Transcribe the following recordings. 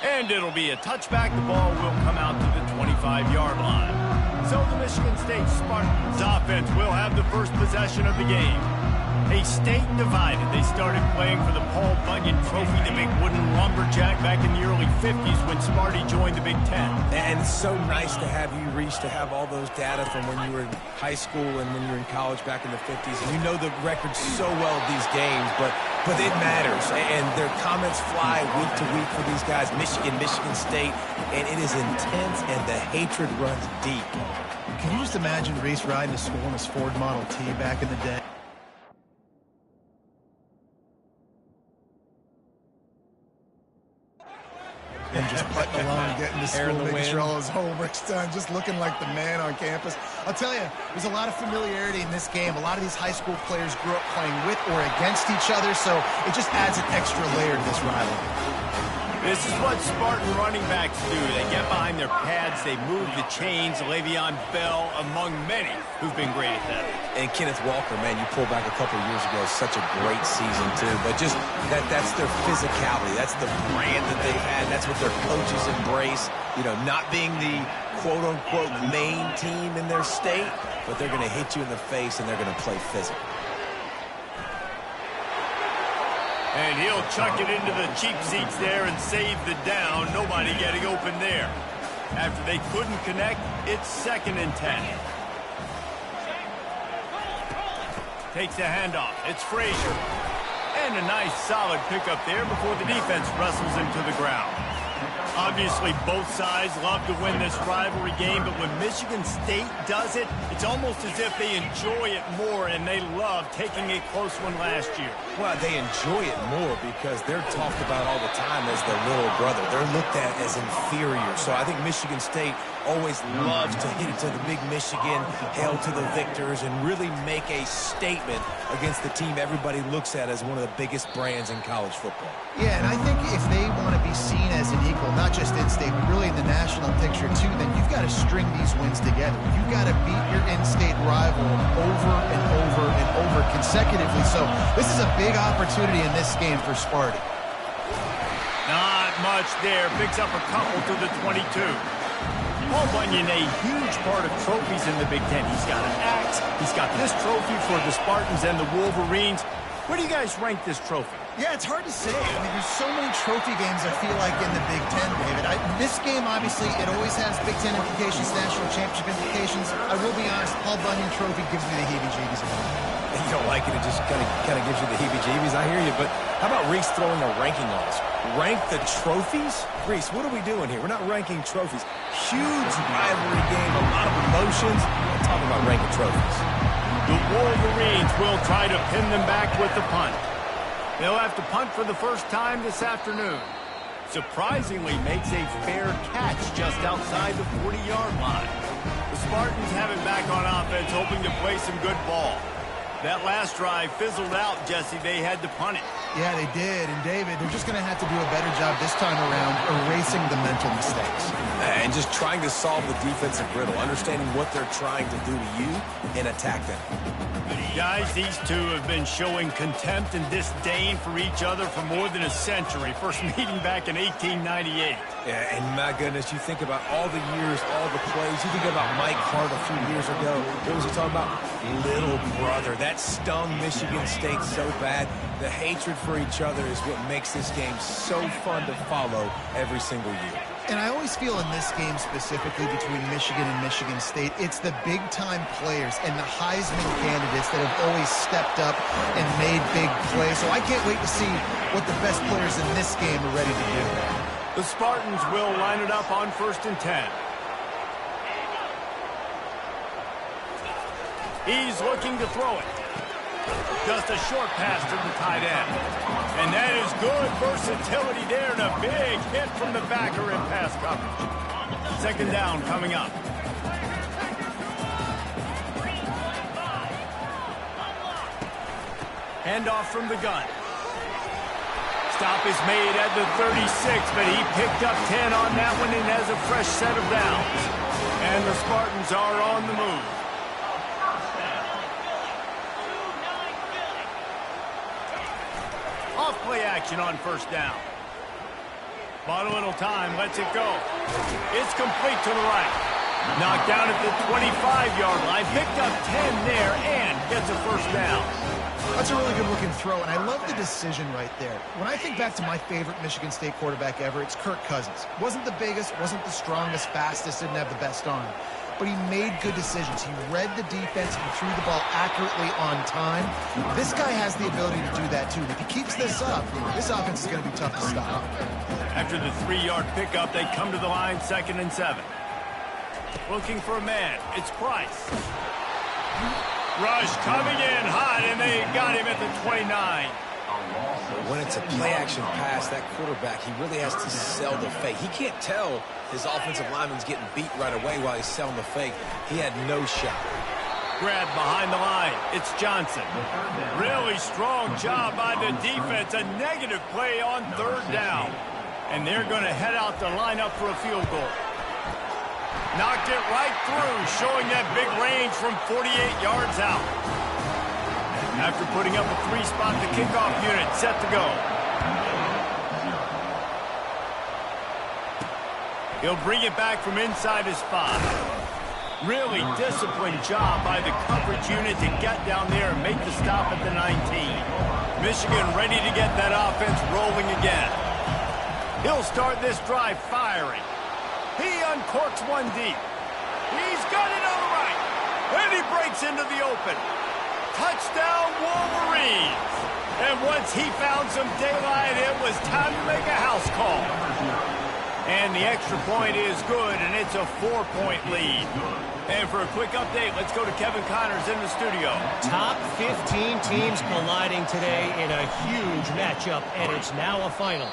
And it'll be a touchback. The ball will come out to the 25-yard line. So the Michigan State Spartans offense will have the first possession of the game. A state divided. They started playing for the Paul Bunyan Trophy, the big wooden lumberjack, back in the early 50s when Sparty joined the Big Ten. And it's so nice to have you reach to have all those data from when you were in high school and when you were in college back in the 50s. And you know the records so well of these games, but it matters. And their comments fly week to week for these guys, Michigan, Michigan State, and it is intense and the hatred runs deep. Can you just imagine Reese riding to school in his Ford Model T back in the day? And just putting along, getting to school, making sure all his homework's done, just looking like the man on campus. I'll tell you, there's a lot of familiarity in this game. A lot of these high school players grew up playing with or against each other, so it just adds an extra layer to this rivalry. This is what Spartan running backs do. They get behind their pads, they move the chains. Le'Veon Bell, among many, who've been great at that. And Kenneth Walker, man, you pull back a couple years ago, such a great season, too. But just that's their physicality. That's the brand that they've had. That's what their coaches embrace. You know, not being the quote-unquote main team in their state, but they're going to hit you in the face and they're going to play physical. And he'll chuck it into the cheap seats there and save the down. Nobody getting open there. After they couldn't connect, it's 2nd and 10. Takes a handoff. It's Frazier. And a nice solid pickup there before the defense wrestles him to the ground. Obviously, both sides love to win this rivalry game, but when Michigan State does it, it's almost as if they enjoy it more, and they love taking a close one last year. Well, they enjoy it more because they're talked about all the time as the little brother. They're looked at as inferior. So I think Michigan State always loves to hit it to the big Michigan, hail to the victors, and really make a statement against the team everybody looks at as one of the biggest brands in college football. Yeah, and I think if they want to be seen as an equal, not just in-state, but really in the national picture too, then you've got to string these wins together. You've got to beat your in-state rival over and over and over consecutively. So this is a big opportunity in this game for Sparty. Not much there. Picks up a couple to the 22. Paul Bunyan, a huge part of trophies in the Big Ten. He's got an axe. He's got this trophy for the Spartans and the Wolverines. Where do you guys rank this trophy? Yeah, it's hard to say. I mean, there's so many trophy games, I feel like, in the Big Ten, David. This game, obviously, it always has Big Ten implications, national championship implications. I will be honest, Paul Bunyan Trophy gives me the heebie-jeebies. You don't like it, it just kind of gives you the heebie-jeebies. I hear you, but how about Reese throwing a ranking on us? Rank the trophies? Reese, what are we doing here? We're not ranking trophies. Huge rivalry game, a lot of emotions. I'm talking about ranking trophies. The Wolverines will try to pin them back with the punt. They'll have to punt for the first time this afternoon. Surprisingly makes a fair catch just outside the 40-yard line. The Spartans have it back on offense, hoping to play some good ball. That last drive fizzled out, Jesse. They had to punt it. Yeah, they did. And, David, they're just going to have to do a better job this time around erasing the mental mistakes. And just trying to solve the defensive riddle, understanding what they're trying to do to you and attack them. Guys, these two have been showing contempt and disdain for each other for more than a century. First meeting back in 1898. Yeah, and my goodness, you think about all the years, all the plays. You think about Mike Hart a few years ago. What was he talking about? Little brother. That stung Michigan State so bad. The hatred for each other is what makes this game so fun to follow every single year. And I always feel in this game specifically between Michigan and Michigan State, it's the big-time players and the Heisman candidates that have always stepped up and made big plays. So I can't wait to see what the best players in this game are ready to do. The Spartans will line it up on 1st and 10. He's looking to throw it. Just a short pass to the tight end. And that is good versatility there and a big hit from the backer in pass coverage. 2nd down coming up. Handoff from the gun. Stop is made at the 36, but he picked up 10 on that one and has a fresh set of downs. And the Spartans are on the move. Off play action on 1st down. Bought a little time, lets it go. It's complete to the right. Knocked down at the 25-yard line, picked up 10 there, and gets a first down. That's a really good-looking throw, and I love the decision right there. When I think back to my favorite Michigan State quarterback ever, it's Kirk Cousins. Wasn't the biggest, wasn't the strongest, fastest, didn't have the best arm. But he made good decisions. He read the defense and threw the ball accurately on time. This guy has the ability to do that, too. If he keeps this up, this offense is going to be tough to stop. After the 3-yard pickup, they come to the line, 2nd and 7. Looking for a man. It's Price. Rush coming in hot, and they got him at the 29. When it's a play-action pass, that quarterback, he really has to sell the fake. He can't tell his offensive lineman's getting beat right away while he's selling the fake. He had no shot. Grab behind the line. It's Johnson. Really strong job by the defense. A negative play on 3rd down. And they're going to head out to line up for a field goal. Knocked it right through, showing that big range from 48 yards out. After putting up a 3-spot, the kickoff unit set to go. He'll bring it back from inside his 5. Really disciplined job by the coverage unit to get down there and make the stop at the 19. Michigan ready to get that offense rolling again. He'll start this drive firing. He uncorks one deep. He's got it on the right. And he breaks into the open. Touchdown, Wolverines. And once he found some daylight, it was time to make a house call. And the extra point is good, and it's a 4-point lead. And for a quick update, let's go to Kevin Connors in the studio. Top 15 teams colliding today in a huge matchup, and it's now a final.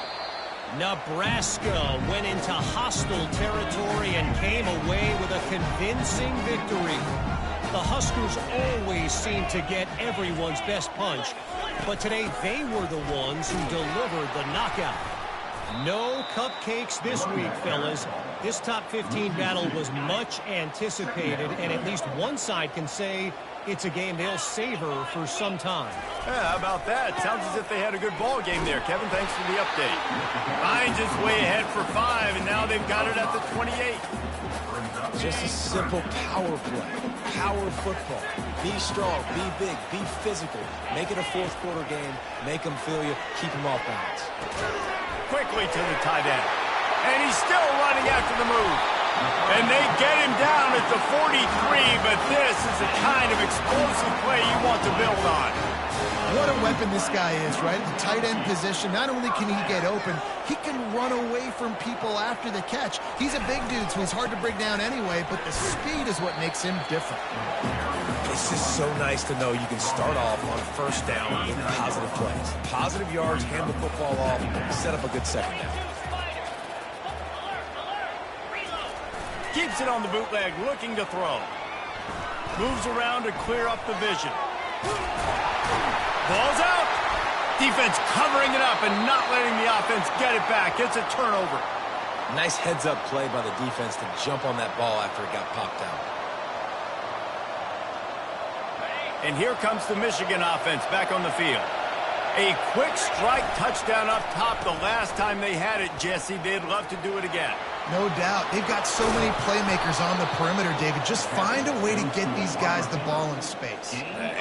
Nebraska went into hostile territory and came away with a convincing victory. The Huskers always seem to get everyone's best punch, but today they were the ones who delivered the knockout. No cupcakes this week, fellas. This top 15 battle was much anticipated, and at least one side can say it's a game they'll savor for some time. Yeah, how about that? Sounds as if they had a good ball game there. Kevin, thanks for the update. Hines is way ahead for 5, and now they've got it at the 28. Just a simple power play. Power football. Be strong, be big, be physical. Make it a fourth-quarter game. Make them feel you. Keep them off balance. Quickly to the tight end. And he's still running after the move. And they get him down at the 43, but this is the kind of explosive play you want to build on. What a weapon this guy is, right? The tight end position, not only can he get open, he can run away from people after the catch. He's a big dude, so he's hard to bring down anyway, but the speed is what makes him different. It's just so nice to know you can start off on 1st down with positive plays. Positive yards, hand the football off, set up a good 2nd down. Keeps it on the bootleg, looking to throw. Moves around to clear up the vision. Ball's out. Defense covering it up and not letting the offense get it back. It's a turnover. Nice heads-up play by the defense to jump on that ball after it got popped out. And here comes the Michigan offense back on the field. A quick strike touchdown up top the last time they had it, Jesse. They'd love to do it again. No doubt. They've got so many playmakers on the perimeter, David. Just find a way to get these guys the ball in space.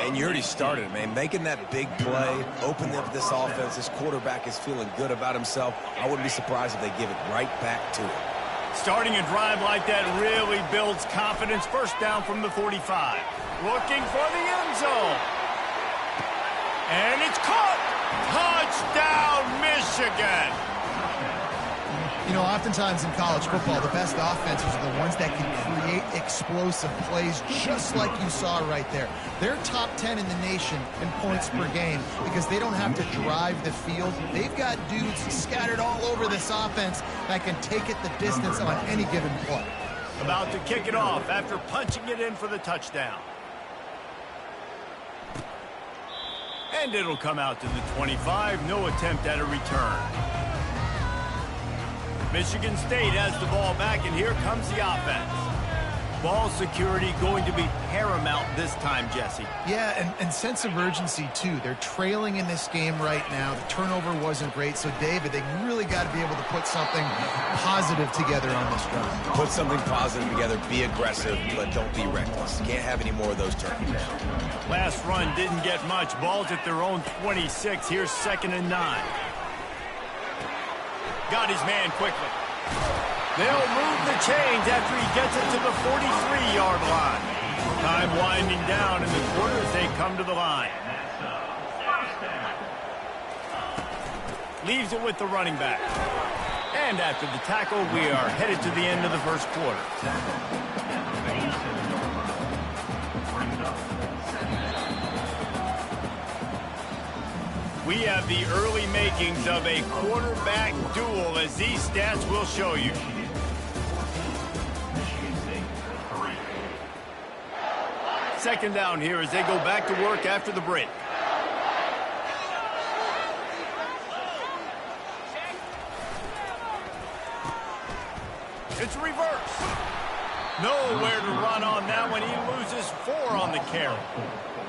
And you already started, man. Making that big play, opening up this offense. This quarterback is feeling good about himself. I wouldn't be surprised if they give it right back to him. Starting a drive like that really builds confidence. 1st down from the 45. Looking for the end zone. And it's caught. Touchdown, Michigan. You know, oftentimes in college football, the best offenses are the ones that can create explosive plays just like you saw right there. They're top 10 in the nation in points per game because they don't have to drive the field. They've got dudes scattered all over this offense that can take it the distance on any given play. About to kick it off after punching it in for the touchdown. And it'll come out to the 25. No attempt at a return. Michigan State has the ball back, and here comes the offense. Ball security going to be paramount this time, Jesse. Yeah, and sense of urgency, too. They're trailing in this game right now. The turnover wasn't great. So, David, they really got to be able to put something positive together on this drive. Put something positive together, be aggressive, but don't be reckless. Can't have any more of those turnovers. Last run didn't get much. Ball's at their own 26. Here's 2nd and 9. Got his man quickly. They'll move the chains after he gets it to the 43-yard line. Time winding down in the quarter as they come to the line. Leaves it with the running back. And after the tackle, we are headed to the end of the first quarter. We have the early makings of a quarterback duel, as these stats will show you. Second down here as they go back to work after the break. It's a reverse. Nowhere to run on that one. He loses 4 on the carry.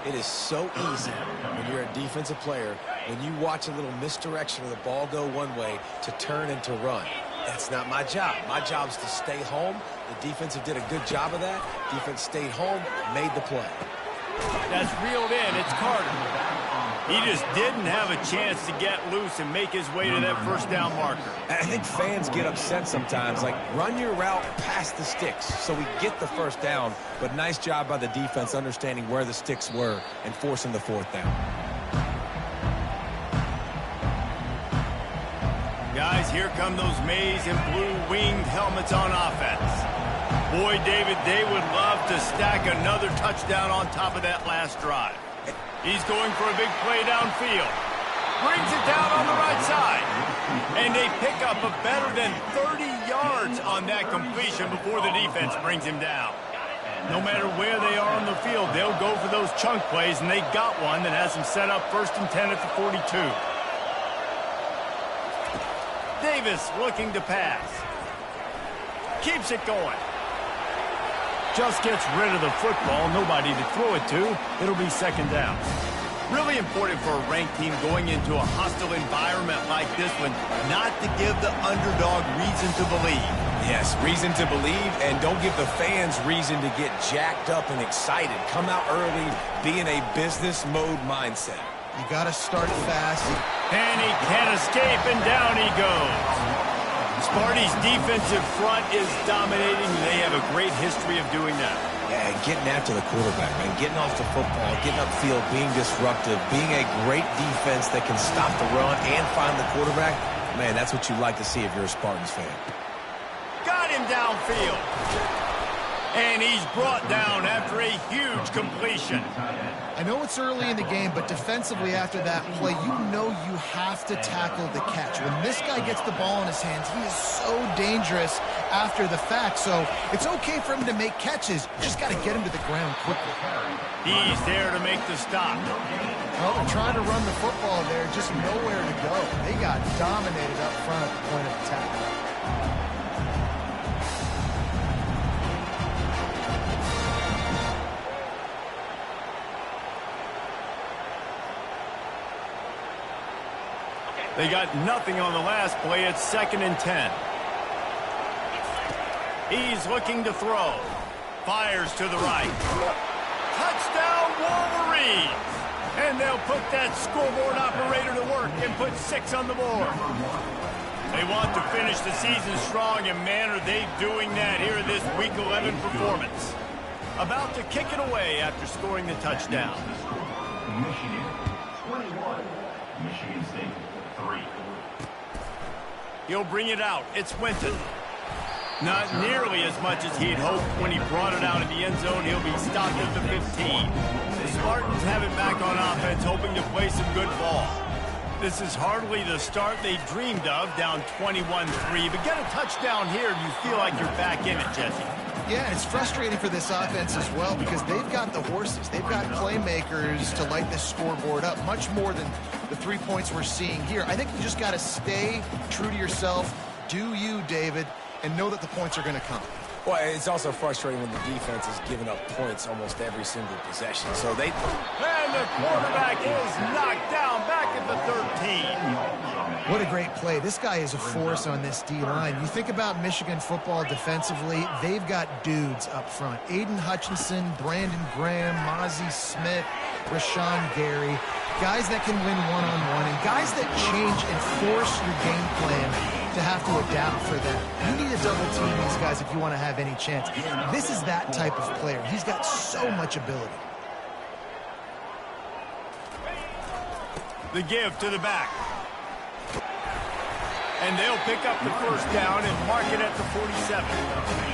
It is so easy when you're a defensive player, when you watch a little misdirection of the ball go one way, to turn and to run. That's not my job. My job is to stay home. The defensive did a good job of that. Defense stayed home, made the play. That's reeled in. It's Carter. He just didn't have a chance to get loose and make his way to that first down marker. I think fans get upset sometimes, like, run your route past the sticks so we get the first down, but nice job by the defense understanding where the sticks were and forcing the 4th down. Guys, here come those maize and blue winged helmets on offense. Boy, David, they would love to stack another touchdown on top of that last drive. He's going for a big play downfield. Brings it down on the right side. And they pick up a better than 30 yards on that completion before the defense brings him down. No matter where they are on the field, they'll go for those chunk plays, and they got one that has them set up 1st and 10 at the 42. Davis looking to pass. Keeps it going. Just gets rid of the football. Nobody to throw it to. It'll be 2nd down. Really important for a ranked team going into a hostile environment like this one not to give the underdog reason to believe. Yes, reason to believe, and don't give the fans reason to get jacked up and excited. Come out early, be in a business mode mindset. You got to start fast. And he can't escape, and down he goes. Sparty's defensive front is dominating. They have a great history of doing that. Yeah, getting after the quarterback, man. Getting off the football, getting upfield, being disruptive, being a great defense that can stop the run and find the quarterback. Man, that's what you like to see if you're a Spartans fan. Got him downfield. And he's brought down after a huge completion. I know it's early in the game, but defensively after that play, you know you have to tackle the catch. When this guy gets the ball in his hands, he is so dangerous after the fact. So it's okay for him to make catches. You just got to get him to the ground quickly. He's there to make the stop. Well, they're trying to run the football there, just nowhere to go. They got dominated up front at the point of attack. They got nothing on the last play. It's 2nd and 10. He's looking to throw. Fires to the right. Touchdown, Wolverines! And they'll put that scoreboard operator to work and put 6 on the board. They want to finish the season strong, and man, are they doing that here in this Week 11 performance. About to kick it away after scoring the touchdown. Michigan 21, Michigan State 3. He'll bring it out. It's Winton. Not nearly as much as he'd hoped when he brought it out in the end zone. He'll be stopped at the 15. The Spartans have it back on offense, hoping to play some good ball. This is hardly the start they dreamed of, down 21-3. But get a touchdown here, and you feel like you're back in it, Jesse. Yeah, it's frustrating for this offense as well because they've got the horses. They've got playmakers to light this scoreboard up, much more than the 3 points we're seeing here. I think you just got to stay true to yourself, do you, David, and know that the points are going to come. Well, it's also frustrating when the defense is giving up points almost every single possession. So they... And the quarterback is knocked down back at the 13. What a great play. This guy is a force on this D-line. You think about Michigan football defensively, they've got dudes up front. Aiden Hutchinson, Brandon Graham, Mozzie Smith, Rashawn Gary. Guys that can win one-on-one and guys that change and force your game plan to have to adapt for them. You need to double team these guys if you want to have any chance. This is that type of player. He's got so much ability. The give to the back. And they'll pick up the first down and mark it at the 47.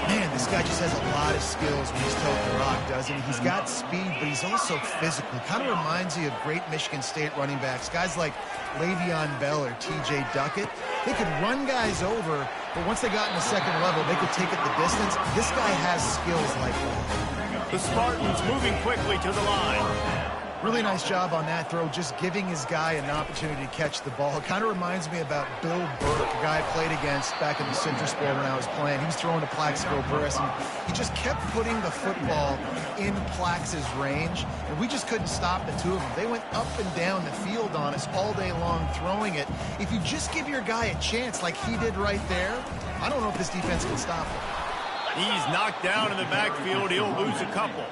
Man, this guy just has a lot of skills when he's toting the rock, doesn't he? He's got speed, but he's also physical. Kind of reminds you of great Michigan State running backs. Guys like Le'Veon Bell or T.J. Duckett. They could run guys over, but once they got in the second level, they could take it the distance. This guy has skills like that. The Spartans moving quickly to the line. Really nice job on that throw, just giving his guy an opportunity to catch the ball. Kind of reminds me about Bill Burke, a guy I played against back in the Citrus Bowl when I was playing. He was throwing to Plaxico Burress, and he just kept putting the football in Plax's range, and we just couldn't stop the two of them. They went up and down the field on us all day long throwing it. If you just give your guy a chance like he did right there, I don't know if this defense can stop him. He's knocked down in the backfield. He'll lose a couple.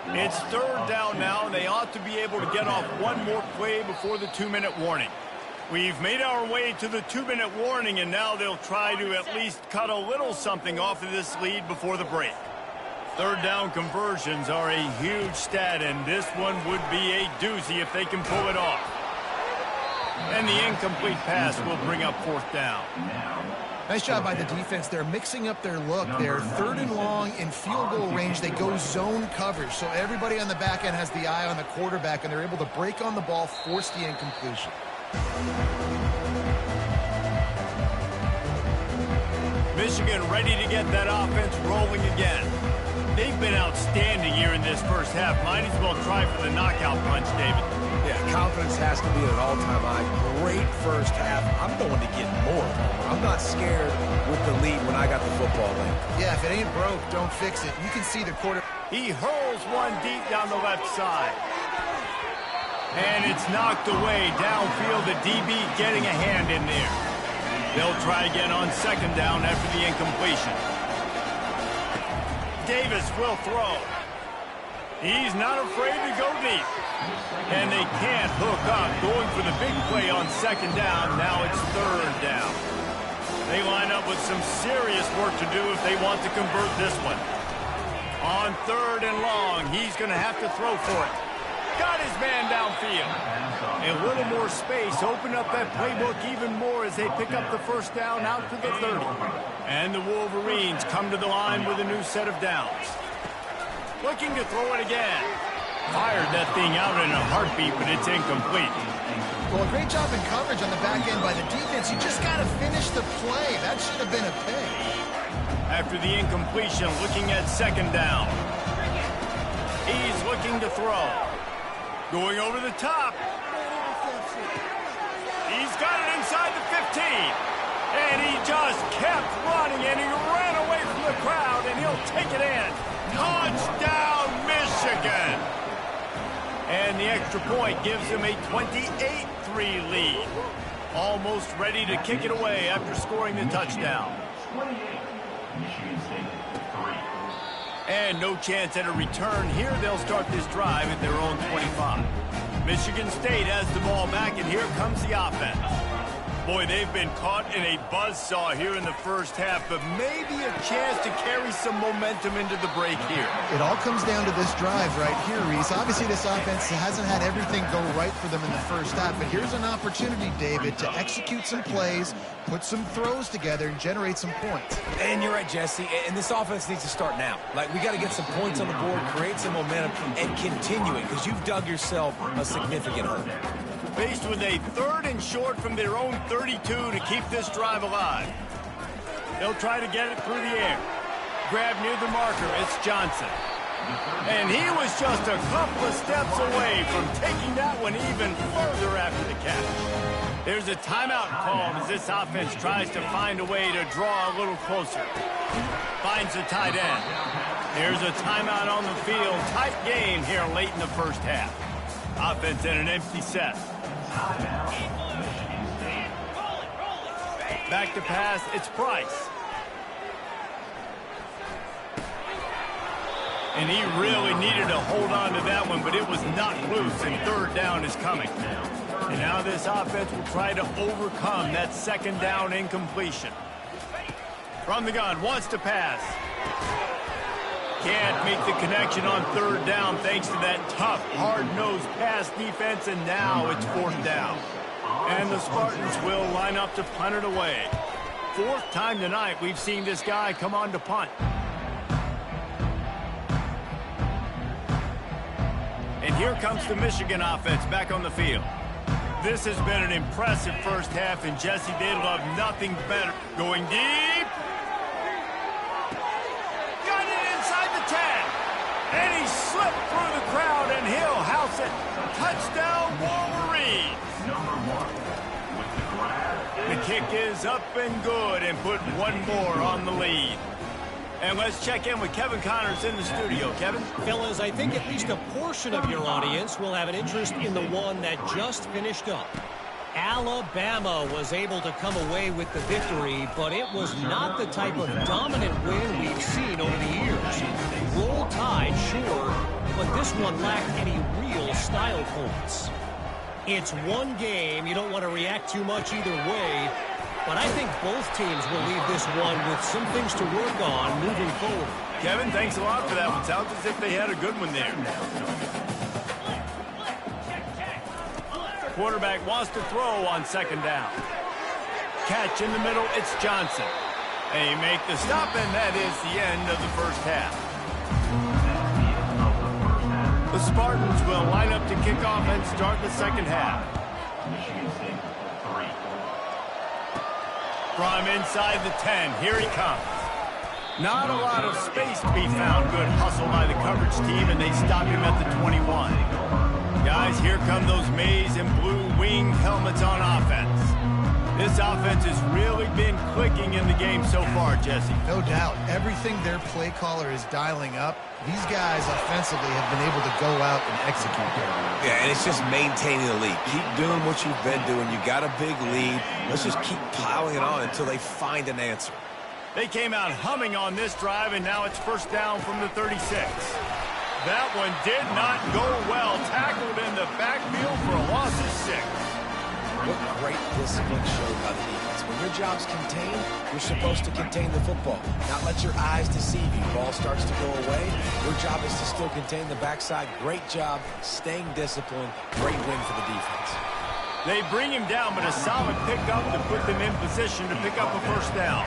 It's third down now, and they ought to be able to get off one more play before the 2-minute warning. We've made our way to the 2-minute warning, and now they'll try to at least cut a little something off of this lead before the break. Third down conversions are a huge stat, and this one would be a doozy if they can pull it off. And the incomplete pass will bring up fourth down. Nice job by the defense. They're mixing up their look. They're third and long in field goal range. They go zone coverage, so everybody on the back end has the eye on the quarterback, and they're able to break on the ball, force the incompletion. Michigan ready to get that offense rolling again. They've been outstanding here in this first half. Might as well try for the knockout punch, David. Yeah, confidence has to be at an all-time high. Great first half. I'm going to get more. I'm not scared with the lead when I got the football in. Yeah, if it ain't broke, don't fix it. You can see the quarter. He hurls one deep down the left side. And it's knocked away downfield. The DB getting a hand in there. They'll try again on second down after the incompletion. Davis will throw. He's not afraid to go deep. And they can't hook up. Going for the big play on second down. Now it's third down. They line up with some serious work to do if they want to convert this one. On third and long, he's going to have to throw for it. Got his man downfield. A little more space. Open up that playbook even more as they pick up the first down out to the 30. And the Wolverines come to the line with a new set of downs. Looking to throw it again. Fired that thing out in a heartbeat, but it's incomplete. Well, a great job in coverage on the back end by the defense. You just got to finish the play. That should have been a pick. After the incompletion, looking at second down. He's looking to throw. Going over the top. He's got it inside the 15. And he just kept running, and he ran away from the crowd, and he'll take it in. Touchdown, Michigan! And the extra point gives him a 28-3 lead. Almost ready to kick it away after scoring the touchdown. 28, Michigan State 3. And no chance at a return here. They'll start this drive at their own 25. Michigan State has the ball back, and here comes the offense. Boy, they've been caught in a buzzsaw here in the first half, but maybe a chance to carry some momentum into the break here. It all comes down to this drive right here, Reese. Obviously, this offense hasn't had everything go right for them in the first half, but here's an opportunity, David, to execute some plays, put some throws together, and generate some points. And you're right, Jesse, and this offense needs to start now. Like, we got to get some points on the board, create some momentum, and continue it, because you've dug yourself a significant hole. Faced with a third and short from their own 32 to keep this drive alive. They'll try to get it through the air. Grab near the marker, it's Johnson. And he was just a couple of steps away from taking that one even further after the catch. There's a timeout called as this offense tries to find a way to draw a little closer. Finds the tight end. Here's a timeout on the field. Tight game here late in the first half. Offense in an empty set. Back to pass, it's Price. And he really needed to hold on to that one, but it was not loose, and third down is coming. And now this offense will try to overcome that second down incompletion. From the gun, wants to pass. Can't make the connection on third down thanks to that tough, hard-nosed pass defense, and now it's fourth down. And the Spartans will line up to punt it away. Fourth time tonight we've seen this guy come on to punt. And here comes the Michigan offense back on the field. This has been an impressive first half, and Jesse, they love nothing better. Going deep. Got it inside the 10. And he slipped through the crowd, and he'll house it. Touchdown, Wolverines. The kick is up and good, and put one more on the lead. And let's check in with Kevin Connors in the studio. Kevin? Fellas, I think at least a portion of your audience will have an interest in the one that just finished up. Alabama was able to come away with the victory, but it was not the type of dominant win we've seen over the years. Roll Tide, sure, but this one lacked any real style points. It's one game. You don't want to react too much either way. But I think both teams will leave this one with some things to work on moving forward. Kevin, thanks a lot for that one. Sounds as if they had a good one there. Quarterback wants to throw on second down. Catch in the middle, it's Johnson. They make the stop, and that is the end of the first half. The Spartans will line up to kick off and start the second half. From inside the 10, here he comes. Not a lot of space to be found. Good hustle by the coverage team, and they stop him at the 21. Guys, here come those maize and blue winged helmets on offense. This offense has really been clicking in the game so far, Jesse. No doubt. Everything their play caller is dialing up, these guys offensively have been able to go out and execute there. Yeah, and it's just maintaining the lead. Keep doing what you've been doing. You got a big lead. Let's just keep piling it on until they find an answer. They came out humming on this drive, and now it's first down from the 36. That one did not go well. Tackled in the backfield for a loss of 6. What great discipline showed by the defense. When your job's contained, you're supposed to contain the football. Not let your eyes deceive you. Ball starts to go away. Your job is to still contain the backside. Great job staying disciplined. Great win for the defense. They bring him down, but a solid pickup to put them in position to pick up a first down.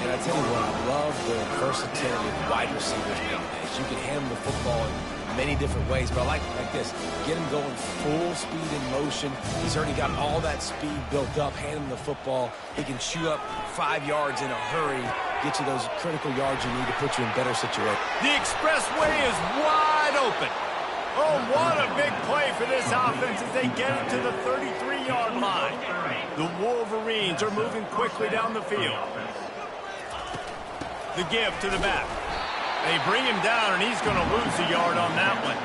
And I tell you what, I love the versatility of wide receivers nowadays. You can handle the football in many different ways, but I like this. Get him going full speed in motion. He's already got all that speed built up. Hand him the football. He can chew up 5 yards in a hurry, get you those critical yards you need to put you in better situation. The expressway is wide open. Oh, what a big play for this offense as they get it to the 33-yard line. The Wolverines are moving quickly down the field. The give to the back. They bring him down, and he's going to lose a yard on that one.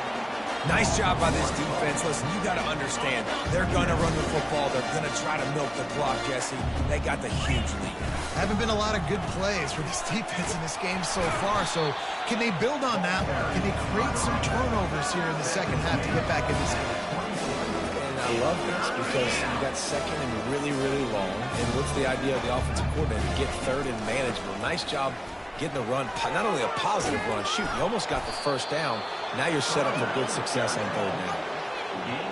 Nice job by this defense. Listen, you got to understand, they're going to run the football. They're going to try to milk the clock, Jesse. They got the huge lead. Haven't been a lot of good plays for this defense in this game so far, so can they build on that one? Can they create some turnovers here in the second half to get back in this game? And I love this because you got second and really, really long. And what's the idea of the offensive coordinator? Get third and manageable. Nice job getting the run, not only a positive run, shoot, you almost got the first down. Now you're set up for good success on third down.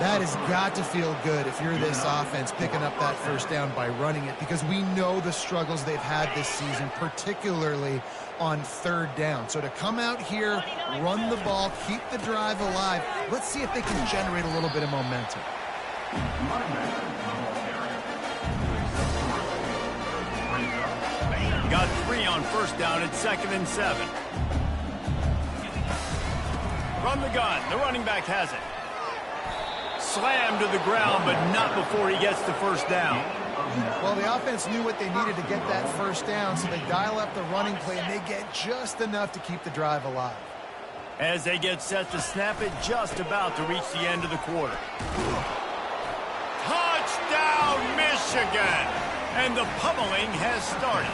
That has got to feel good if you're this offense picking up that first down by running it, because we know the struggles they've had this season, particularly on third down. So to come out here, run the ball, keep the drive alive, let's see if they can generate a little bit of momentum. Got 3 on first down at 2nd and 7. From the gun, the running back has it. Slammed to the ground, but not before he gets the first down. Well, the offense knew what they needed to get that first down, so they dial up the running play, and they get just enough to keep the drive alive. As they get set to snap it, just about to reach the end of the quarter. Touchdown, Michigan! And the pummeling has started.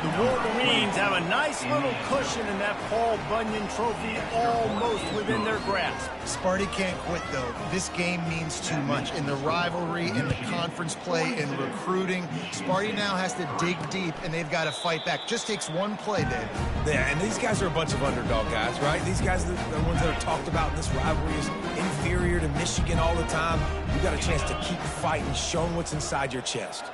The Wolverines have a nice little cushion in that Paul Bunyan trophy almost within their grasp. Sparty can't quit, though. This game means too much. In the rivalry, in the conference play, in recruiting, Sparty now has to dig deep, and they've got to fight back. Just takes one play, David. Yeah, and these guys are a bunch of underdog guys, right? These guys are the ones that are talked about in this rivalry as inferior to Michigan all the time. You got a chance to keep fighting, showing what's inside your chest.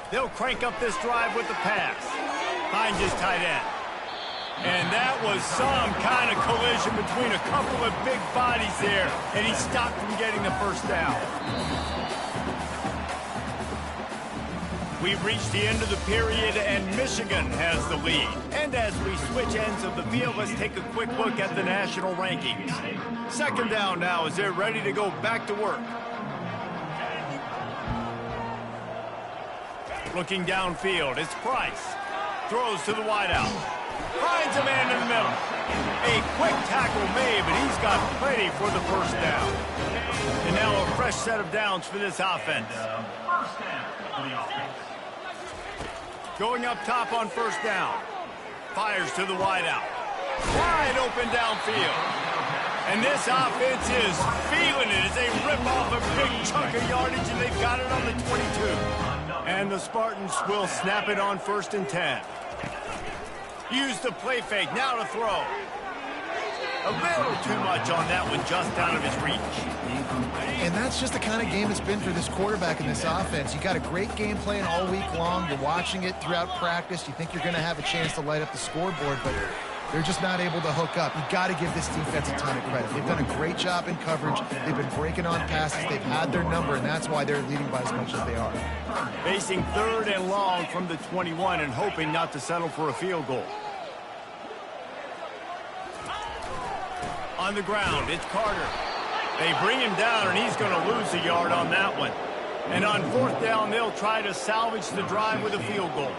They'll crank up this drive with the pass. Finds his tight end. And that was some kind of collision between a couple of big bodies there, and he stopped from getting the first down. We've reached the end of the period, and Michigan has the lead. And as we switch ends of the field, let's take a quick look at the national rankings. Second down now as they're ready to go back to work. Looking downfield, it's Price. Throws to the wideout. Finds a man in the middle. A quick tackle made, but he's got plenty for the first down. And now a fresh set of downs for this offense. First down for the offense. Going up top on first down. Fires to the wideout. Wide open downfield. And this offense is feeling it as they rip off a big chunk of yardage, and they've got it on the 22. And the Spartans will snap it on 1st and 10. Use the play fake, now to throw. A little too much on that one, just out of his reach. And that's just the kind of game it's been for this quarterback in this offense. You got a great game plan all week long. You're watching it throughout practice. You think you're going to have a chance to light up the scoreboard, but they're just not able to hook up. You got to give this defense a ton of credit. They've done a great job in coverage. They've been breaking on passes. They've had their number, and that's why they're leading by as much as they are. Facing 3rd and long from the 21 and hoping not to settle for a field goal. On the ground, it's Carter. They bring him down, and he's going to lose a yard on that one. And on 4th down, they'll try to salvage the drive with a field goal.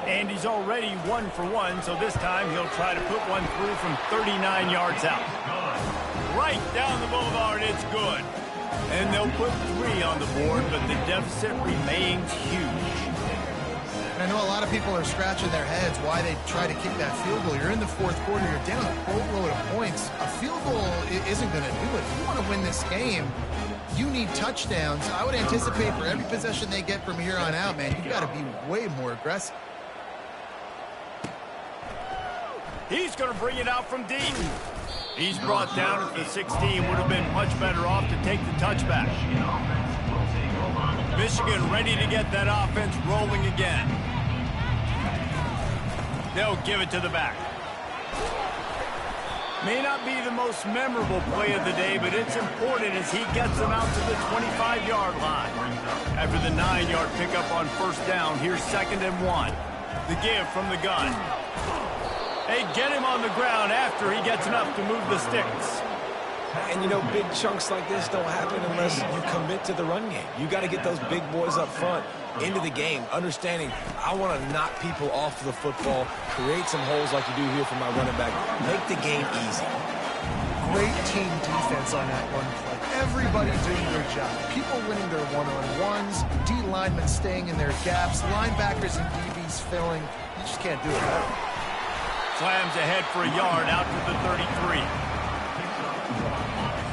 And he's already 1 for 1, so this time he'll try to put one through from 39 yards out. Right down the boulevard, it's good. And they'll put 3 on the board, but the deficit remains huge. And I know a lot of people are scratching their heads why they try to kick that field goal. You're in the 4th quarter. You're down a boatload of points. A field goal isn't going to do it. If you want to win this game, you need touchdowns. I would anticipate for every possession they get from here on out, man, you've got to be way more aggressive. He's going to bring it out from deep. He's brought down at the 16. Would have been much better off to take the touchback. Michigan ready to get that offense rolling again. They'll give it to the back. May not be the most memorable play of the day, but it's important as he gets them out to the 25-yard line. After the 9-yard pickup on 1st down, here's 2nd and 1. The give from the gun. They get him on the ground after he gets enough to move the sticks. And, you know, big chunks like this don't happen unless you commit to the run game. You got to get those big boys up front into the game, understanding I want to knock people off the football, create some holes like you do here for my running back, make the game easy. Great team defense on that run play. Everybody doing their job. People winning their one-on-ones, D linemen staying in their gaps, linebackers and DBs filling. You just can't do it better. Slams ahead for a yard out to the 33.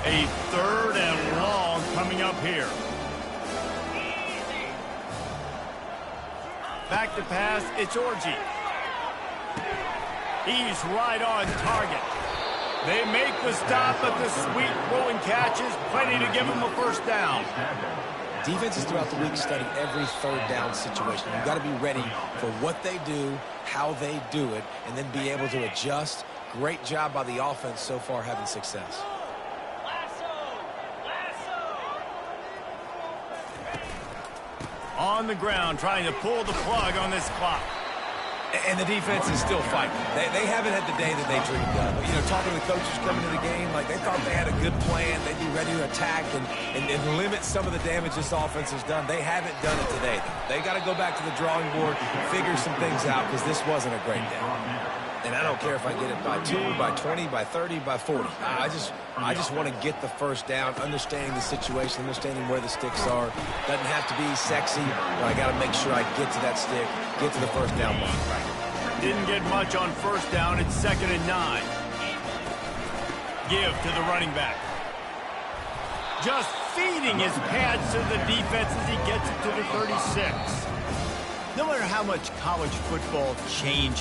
A 3rd and long coming up here. Back to pass, it's Orji. He's right on target. They make the stop, but the sweet rolling catch is plenty to give him a first down. Defenses throughout the week study every 3rd down situation. You've got to be ready for what they do, how they do it, and then be able to adjust. Great job by the offense so far having success. On the ground, trying to pull the plug on this clock. And the defense is still fighting. They haven't had the day that they dreamed of. You know, talking to the coaches coming to the game, like they thought they had a good plan. They'd be ready to attack and limit some of the damage this offense has done. They haven't done it today, though. They got to go back to the drawing board, figure some things out, because this wasn't a great day. And I don't care if I get it by 2, by 20, by 30, by 40. I just want to get the first down, understanding the situation, understanding where the sticks are. Doesn't have to be sexy, but I got to make sure I get to that stick, get to the first down line. Didn't get much on first down. It's 2nd and 9. Give to the running back. Just feeding his pads to the defense as he gets it to the 36. No matter how much college football changes,